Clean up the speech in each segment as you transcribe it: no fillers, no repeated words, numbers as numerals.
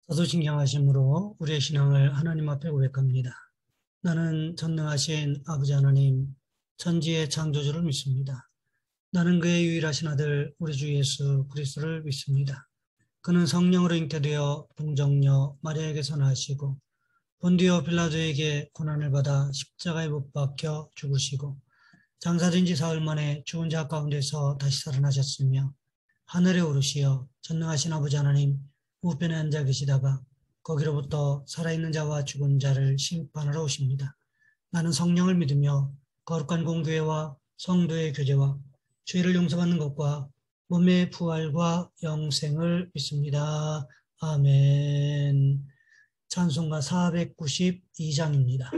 자소신경하심으로 우리의 신앙을 하나님 앞에 고백합니다. 나는 전능하신 아버지 하나님, 천지의 창조주를 믿습니다. 나는 그의 유일하신 아들 우리 주 예수 그리스도를 믿습니다. 그는 성령으로 잉태되어 동정녀 마리아에게서 나시고 본디오 빌라도에게 고난을 받아 십자가에 못 박혀 죽으시고 장사된 지 사흘 만에 죽은 자 가운데서 다시 살아나셨으며 하늘에 오르시어 전능하신 아버지 하나님 우편에 앉아 계시다가 거기로부터 살아있는 자와 죽은 자를 심판하러 오십니다. 나는 성령을 믿으며 거룩한 공교회와 성도의 교제와 죄를 용서받는 것과 몸의 부활과 영생을 믿습니다. 아멘. 찬송가 492장입니다.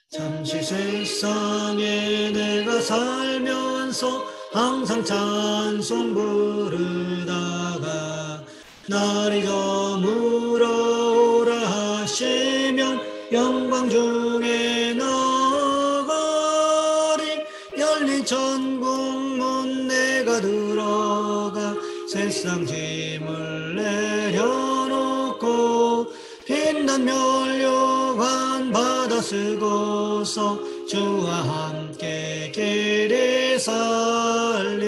잠시 세상에 내가 살면서 항상 찬송 부르다가 날이 저물어 오라 하시면 영광 중에 나가리. 열린 천국문 내가 들어가 세상 짐을 내려놓고 빛난 면류관 받아 쓰고서 주와 함께 길이 살리.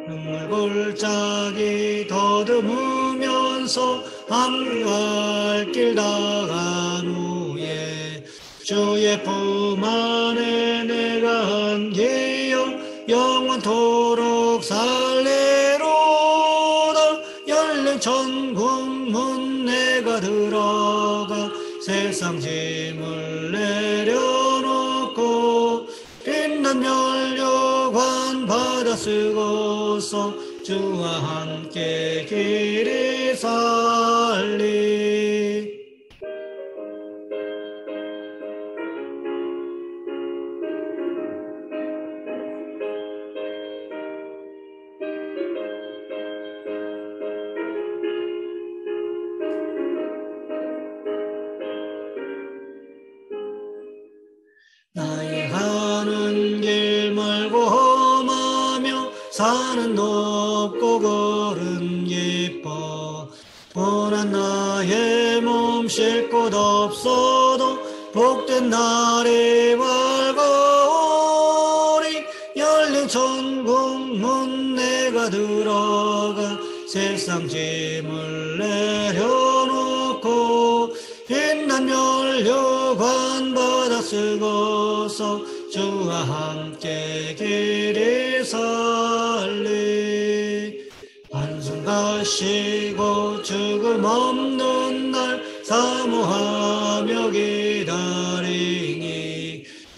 눈물 골짜기 더듬으면서 한갈 길 나간 후에 주의 품 안에 내가 안기어 영원토록 살리로다. 열린 천국문 내가 들어가 세상 짐을 내려놓고 빛난 면류관 받아 쓰고서 주와 함께 길이 살리. 나의 가는 길 멀고 험하며 산은 높고 걸음 깊어 고난 나의 몸 쉴 곳 없어도 복된 날이 밝아오리. 열린 천국문 내가 들어가 세상 짐을 내려놓고 빛난 면류관 받아 쓰고서 주와 함께 길이 살리. 한숨 가시고 죽음 없는 날 사모하며 기다리니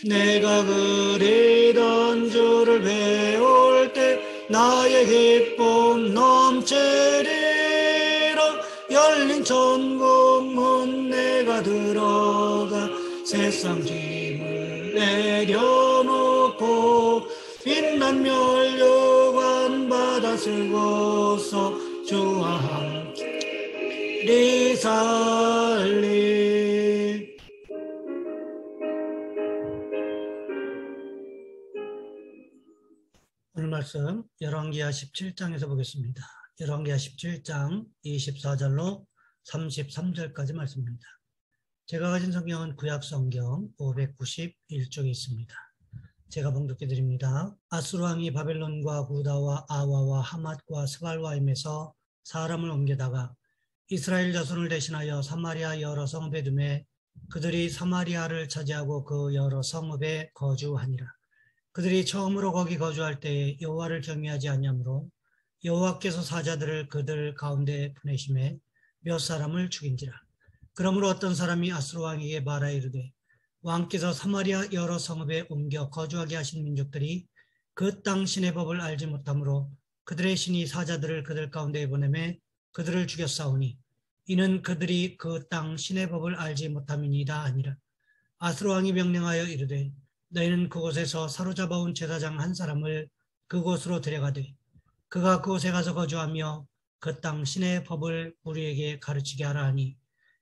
내가 그리던 주를 배울 때 나의 기쁨 넘치리라. 열린 천국문 내가 들어가 세상 짐을 내려놓고 빛난 면류관 받아 쓰고서 주와 함께 길이 살리. 오늘 말씀 열왕기하 17장에서 보겠습니다. 열왕기하 17장 24절로 33절까지 말씀입니다. 제가 가진 성경은 구약성경 591쪽에 있습니다. 제가 봉독해 드립니다. 아수르 왕이 바벨론과 구다와 아와와 하맛과 스발와임에서 사람을 옮겨다가 이스라엘 자손을 대신하여 사마리아 여러 성읍에 두매 그들이 사마리아를 차지하고 그 여러 성읍에 거주하니라. 그들이 처음으로 거기 거주할 때에 여호와를 경외하지 아니하므로 여호와께서 사자들을 그들 가운데 보내심에 몇 사람을 죽인지라. 그러므로 어떤 사람이 아수르 왕에게 말하여 이르되 왕께서 사마리아 여러 성읍에 옮겨 거주하게 하신 민족들이 그 땅 신의 법을 알지 못하므로 그들의 신이 사자들을 그들 가운데 보내매 그들을 죽였사오니 이는 그들이 그 땅 신의 법을 알지 못함이니이다 하니라. 아수르 왕이 명령하여 이르되 너희는 그곳에서 사로잡아온 제사장 한 사람을 그곳으로 데려가되 그가 그곳에 가서 거주하며 그 땅 신의 법을 우리에게 가르치게 하라 하니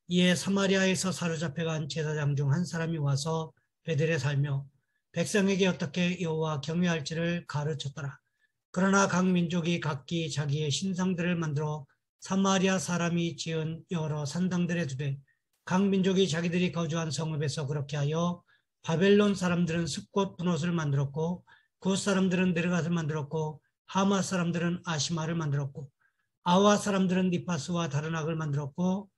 이에 사마리아에서 사로잡혀간 제사장 중 한 사람이 와서 베들에 살며 백성에게 어떻게 여호와 경외할지를 가르쳤더라. 그러나 각 민족이 각기 자기의 신상들을 만들어 사마리아 사람이 지은 여러 산당들에 두되 각 민족이 자기들이 거주한 성읍에서 그렇게 하여 바벨론 사람들은 숲꽃 분옷을 만들었고 굿 사람들은 느르갓을 만들었고 하마 사람들은 아시마를 만들었고 아와 사람들은 니파스와 다른 악을 만들었고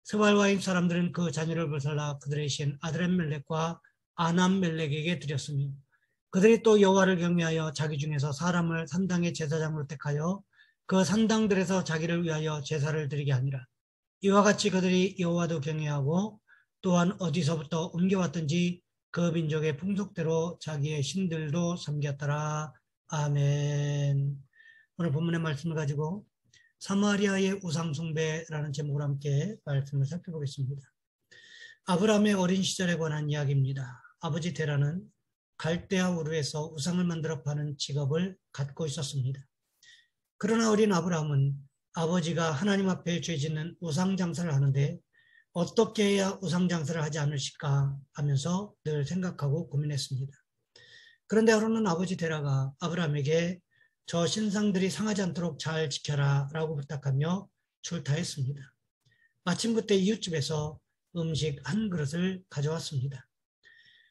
스발와임 사람들은 그 자녀를 불살라 그들의 신 아드렛멜렉과 아남멜렉에게 드렸으며 그들이 또 여호와를 경외하여 자기 중에서 사람을 산당의 제사장으로 택하여 그 산당들에서 자기를 위하여 제사를 드리게 하니라. 이와 같이 그들이 여호와도 경외하고 또한 어디서부터 옮겨왔든지 그 민족의 풍속대로 자기의 신들도 섬겼더라. 아멘. 오늘 본문의 말씀을 가지고 사마리아의 우상숭배라는 제목으로 함께 말씀을 살펴보겠습니다. 아브라함의 어린 시절에 관한 이야기입니다. 아버지 데라는 갈대아 우르에서 우상을 만들어 파는 직업을 갖고 있었습니다. 그러나 어린 아브라함은 아버지가 하나님 앞에 죄짓는 우상 장사를 하는데 어떻게 해야 우상 장사를 하지 않으실까 하면서 늘 생각하고 고민했습니다. 그런데 하루는 아버지 데라가 아브라함에게 저 신상들이 상하지 않도록 잘 지켜라 라고 부탁하며 출타했습니다. 마침 그때 이웃집에서 음식 한 그릇을 가져왔습니다.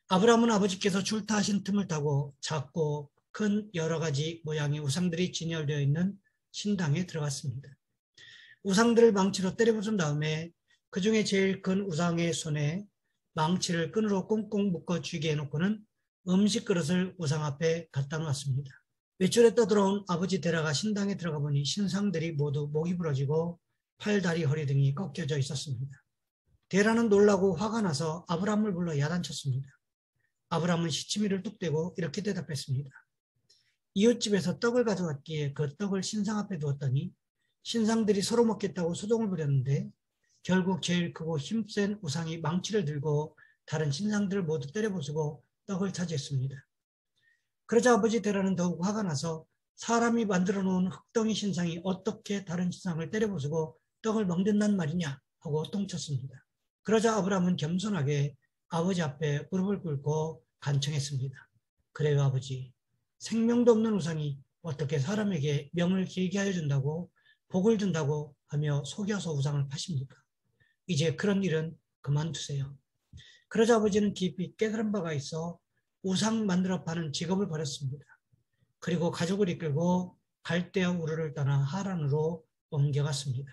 아브라함은 아버지께서 출타하신 틈을 타고 작고 큰 여러 가지 모양의 우상들이 진열되어 있는 신당에 들어갔습니다. 우상들을 망치로 때려 부순 다음에 그 중에 제일 큰 우상의 손에 망치를 끈으로 꽁꽁 묶어 쥐게 해놓고는 음식 그릇을 우상 앞에 갖다 놓았습니다. 외출에 떠들어온 아버지 데라가 신당에 들어가 보니 신상들이 모두 목이 부러지고 팔, 다리, 허리 등이 꺾여져 있었습니다. 데라는 놀라고 화가 나서 아브라함을 불러 야단쳤습니다. 아브라함은 시치미를 뚝 떼고 이렇게 대답했습니다. 이웃집에서 떡을 가져왔기에 그 떡을 신상 앞에 두었더니 신상들이 서로 먹겠다고 소동을 부렸는데 결국 제일 크고 힘센 우상이 망치를 들고 다른 신상들을 모두 때려 부수고 떡을 차지했습니다. 그러자 아버지 데라는 더욱 화가 나서 사람이 만들어 놓은 흙덩이 신상이 어떻게 다른 신상을 때려 부수고 떡을 먹는단 말이냐 하고 똥쳤습니다. 그러자 아브라함은 겸손하게 아버지 앞에 무릎을 꿇고 간청했습니다. 그래요 아버지, 생명도 없는 우상이 어떻게 사람에게 명을 길게 하여 준다고 복을 준다고 하며 속여서 우상을 파십니까? 이제 그런 일은 그만두세요. 그러자 아버지는 깊이 깨달은 바가 있어 우상 만들어 파는 직업을 버렸습니다. 그리고 가족을 이끌고 갈대아 우르를 떠나 하란으로 옮겨갔습니다.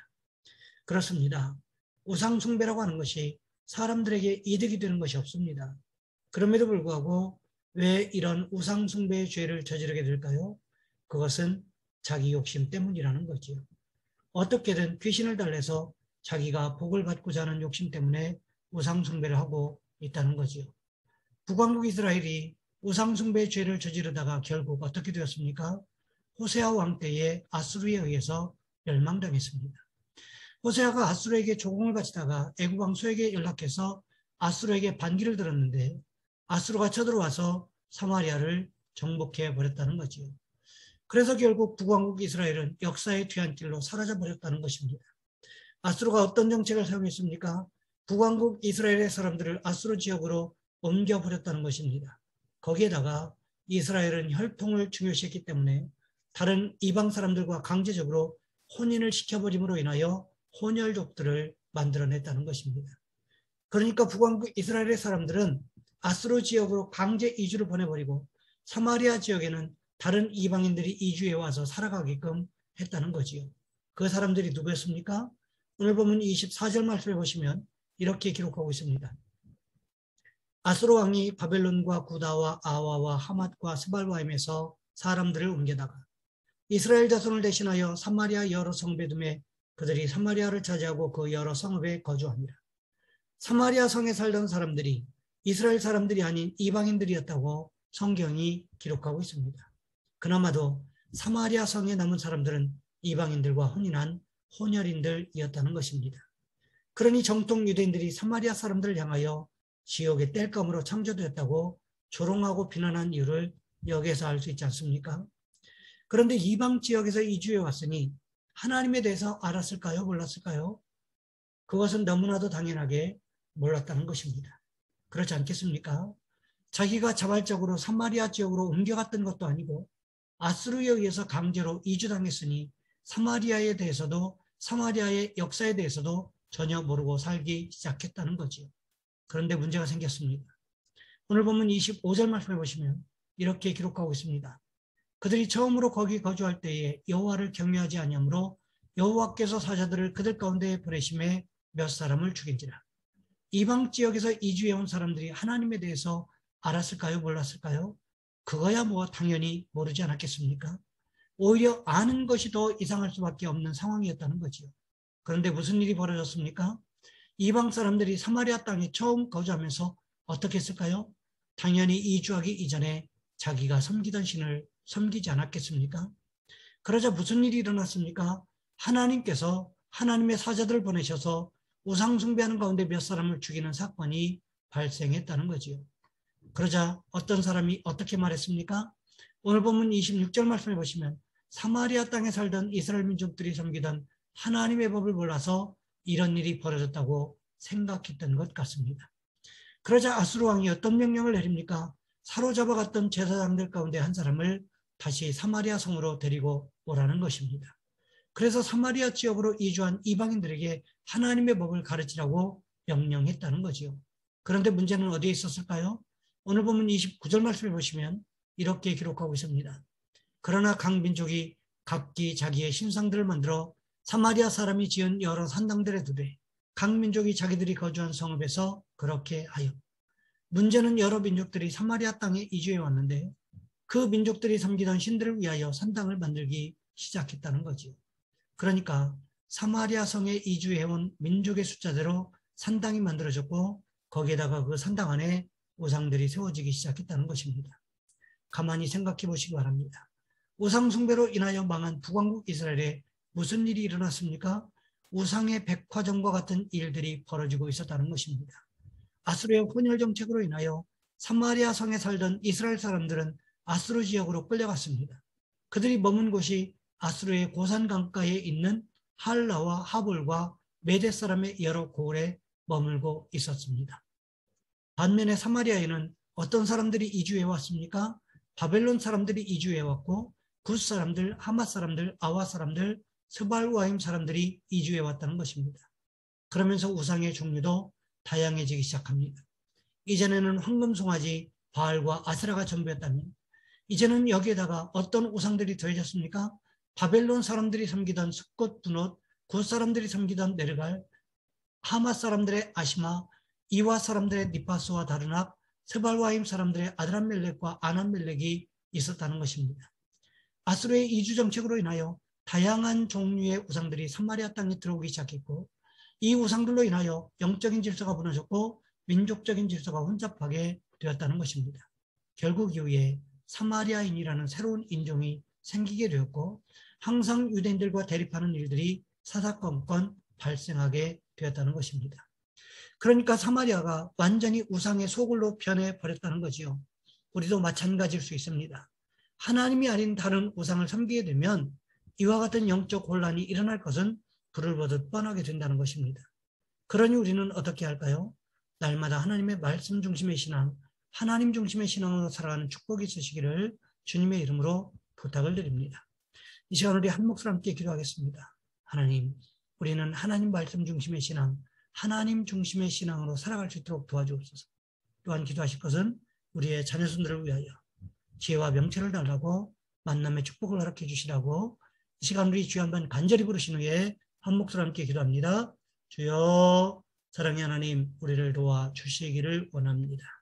그렇습니다. 우상 숭배라고 하는 것이 사람들에게 이득이 되는 것이 없습니다. 그럼에도 불구하고 왜 이런 우상 숭배의 죄를 저지르게 될까요? 그것은 자기 욕심 때문이라는 거지요. 어떻게든 귀신을 달래서 자기가 복을 받고자 하는 욕심 때문에 우상 숭배를 하고 있다는 거지요. 북왕국 이스라엘이 우상 숭배의 죄를 저지르다가 결국 어떻게 되었습니까? 호세아 왕 때에 아수르에 의해서 멸망당했습니다. 호세아가 아수르에게 조공을 바치다가 애굽 왕 소에게 연락해서 아수르에게 반기를 들었는데 아수르가 쳐들어와서 사마리아를 정복해 버렸다는 거지요. 그래서 결국 북왕국 이스라엘은 역사의 뒤안길로 사라져 버렸다는 것입니다. 아수르가 어떤 정책을 사용했습니까? 북왕국 이스라엘의 사람들을 아수르 지역으로 옮겨버렸다는 것입니다. 거기에다가 이스라엘은 혈통을 중요시했기 때문에 다른 이방 사람들과 강제적으로 혼인을 시켜버림으로 인하여 혼혈족들을 만들어냈다는 것입니다. 그러니까 북왕국 이스라엘의 사람들은 아수르 지역으로 강제 이주를 보내버리고 사마리아 지역에는 다른 이방인들이 이주해 와서 살아가게끔 했다는 거지요. 그 사람들이 누구였습니까? 오늘 보면 24절 말씀을 보시면 이렇게 기록하고 있습니다. 아수르 왕이 바벨론과 구다와 아와와 하맛과 스발와임에서 사람들을 옮겨다가 이스라엘 자손을 대신하여 사마리아 여러 성배둠에 그들이 사마리아를 차지하고 그 여러 성읍에 거주합니다. 사마리아 성에 살던 사람들이 이스라엘 사람들이 아닌 이방인들이었다고 성경이 기록하고 있습니다. 그나마도 사마리아 성에 남은 사람들은 이방인들과 혼인한 혼혈인들이었다는 것입니다. 그러니 정통 유대인들이 사마리아 사람들을 향하여 지옥의 땔감으로 창조되었다고 조롱하고 비난한 이유를 여기에서 알 수 있지 않습니까? 그런데 이방 지역에서 이주해 왔으니 하나님에 대해서 알았을까요? 몰랐을까요? 그것은 너무나도 당연하게 몰랐다는 것입니다. 그렇지 않겠습니까? 자기가 자발적으로 사마리아 지역으로 옮겨갔던 것도 아니고 아수르에 의해서 강제로 이주당했으니 사마리아에 대해서도 사마리아의 역사에 대해서도 전혀 모르고 살기 시작했다는 거지요. 그런데 문제가 생겼습니다. 오늘 본문 25절 말씀해 보시면 이렇게 기록하고 있습니다. 그들이 처음으로 거기 거주할 때에 여호와를 경외하지 아니하므로 여호와께서 사자들을 그들 가운데 보내심에 몇 사람을 죽인지라. 이방 지역에서 이주해 온 사람들이 하나님에 대해서 알았을까요? 몰랐을까요? 그거야 뭐 당연히 모르지 않았겠습니까? 오히려 아는 것이 더 이상할 수밖에 없는 상황이었다는 거지요. 그런데 무슨 일이 벌어졌습니까? 이방 사람들이 사마리아 땅에 처음 거주하면서 어떻게 했을까요? 당연히 이주하기 이전에 자기가 섬기던 신을 섬기지 않았겠습니까? 그러자 무슨 일이 일어났습니까? 하나님께서 하나님의 사자들을 보내셔서 우상 숭배하는 가운데 몇 사람을 죽이는 사건이 발생했다는 거지요. 그러자 어떤 사람이 어떻게 말했습니까? 오늘 본문 26절 말씀해 보시면 사마리아 땅에 살던 이스라엘 민족들이 섬기던 하나님의 법을 몰라서 이런 일이 벌어졌다고 생각했던 것 같습니다. 그러자 아수르 왕이 어떤 명령을 내립니까? 사로잡아갔던 제사장들 가운데 한 사람을 다시 사마리아 성으로 데리고 오라는 것입니다. 그래서 사마리아 지역으로 이주한 이방인들에게 하나님의 법을 가르치라고 명령했다는 거지요. 그런데 문제는 어디에 있었을까요? 오늘 보면 29절 말씀해 보시면 이렇게 기록하고 있습니다. 그러나 각 민족이 각기 자기의 신상들을 만들어 사마리아 사람이 지은 여러 산당들에 두되 각 민족이 자기들이 거주한 성읍에서 그렇게 하여. 문제는 여러 민족들이 사마리아 땅에 이주해 왔는데 그 민족들이 섬기던 신들을 위하여 산당을 만들기 시작했다는 거지요. 그러니까 사마리아 성에 이주해온 민족의 숫자대로 산당이 만들어졌고 거기에다가 그 산당 안에 우상들이 세워지기 시작했다는 것입니다. 가만히 생각해 보시기 바랍니다. 우상 숭배로 인하여 망한 북왕국 이스라엘에 무슨 일이 일어났습니까? 우상의 백화점과 같은 일들이 벌어지고 있었다는 것입니다. 아수르의 혼혈 정책으로 인하여 사마리아 성에 살던 이스라엘 사람들은 아수르 지역으로 끌려갔습니다. 그들이 머문 곳이 아수르의 고산 강가에 있는 할라와 하볼과 메대 사람의 여러 고을에 머물고 있었습니다. 반면에 사마리아에는 어떤 사람들이 이주해 왔습니까? 바벨론 사람들이 이주해 왔고 굿 사람들, 하맛 사람들, 아와 사람들, 스발와임 사람들이 이주해 왔다는 것입니다. 그러면서 우상의 종류도 다양해지기 시작합니다. 이전에는 황금송아지, 바알과 아세라가 전부였다면 이제는 여기에다가 어떤 우상들이 더해졌습니까? 바벨론 사람들이 섬기던 숫꽃 분옷, 굿 사람들이 섬기던 네르갈, 하맛 사람들의 아시마, 이와 사람들의 니파스와 다르낙, 스발와임 사람들의 아드람멜렉과 아남멜렉이 있었다는 것입니다. 아수르의 이주 정책으로 인하여 다양한 종류의 우상들이 사마리아 땅에 들어오기 시작했고 이 우상들로 인하여 영적인 질서가 무너졌고 민족적인 질서가 혼잡하게 되었다는 것입니다. 결국 이후에 사마리아인이라는 새로운 인종이 생기게 되었고 항상 유대인들과 대립하는 일들이 사사건건 발생하게 되었다는 것입니다. 그러니까 사마리아가 완전히 우상의 소굴로 변해버렸다는 거지요. 우리도 마찬가지일 수 있습니다. 하나님이 아닌 다른 우상을 섬기게 되면 이와 같은 영적 혼란이 일어날 것은 불을 보듯 뻔하게 된다는 것입니다. 그러니 우리는 어떻게 할까요? 날마다 하나님의 말씀 중심의 신앙, 하나님 중심의 신앙으로 살아가는 축복이 있으시기를 주님의 이름으로 부탁을 드립니다. 이 시간 우리 한 목소리 함께 기도하겠습니다. 하나님, 우리는 하나님 말씀 중심의 신앙, 하나님 중심의 신앙으로 살아갈 수 있도록 도와주옵소서. 또한 기도하실 것은 우리의 자녀손들을 위하여 지혜와 명철을 달라고 만남의 축복을 허락해 주시라고 이 시간 우리 주여 한번 간절히 부르신 후에 한 목소리 함께 기도합니다. 주여, 사랑의 하나님, 우리를 도와주시기를 원합니다.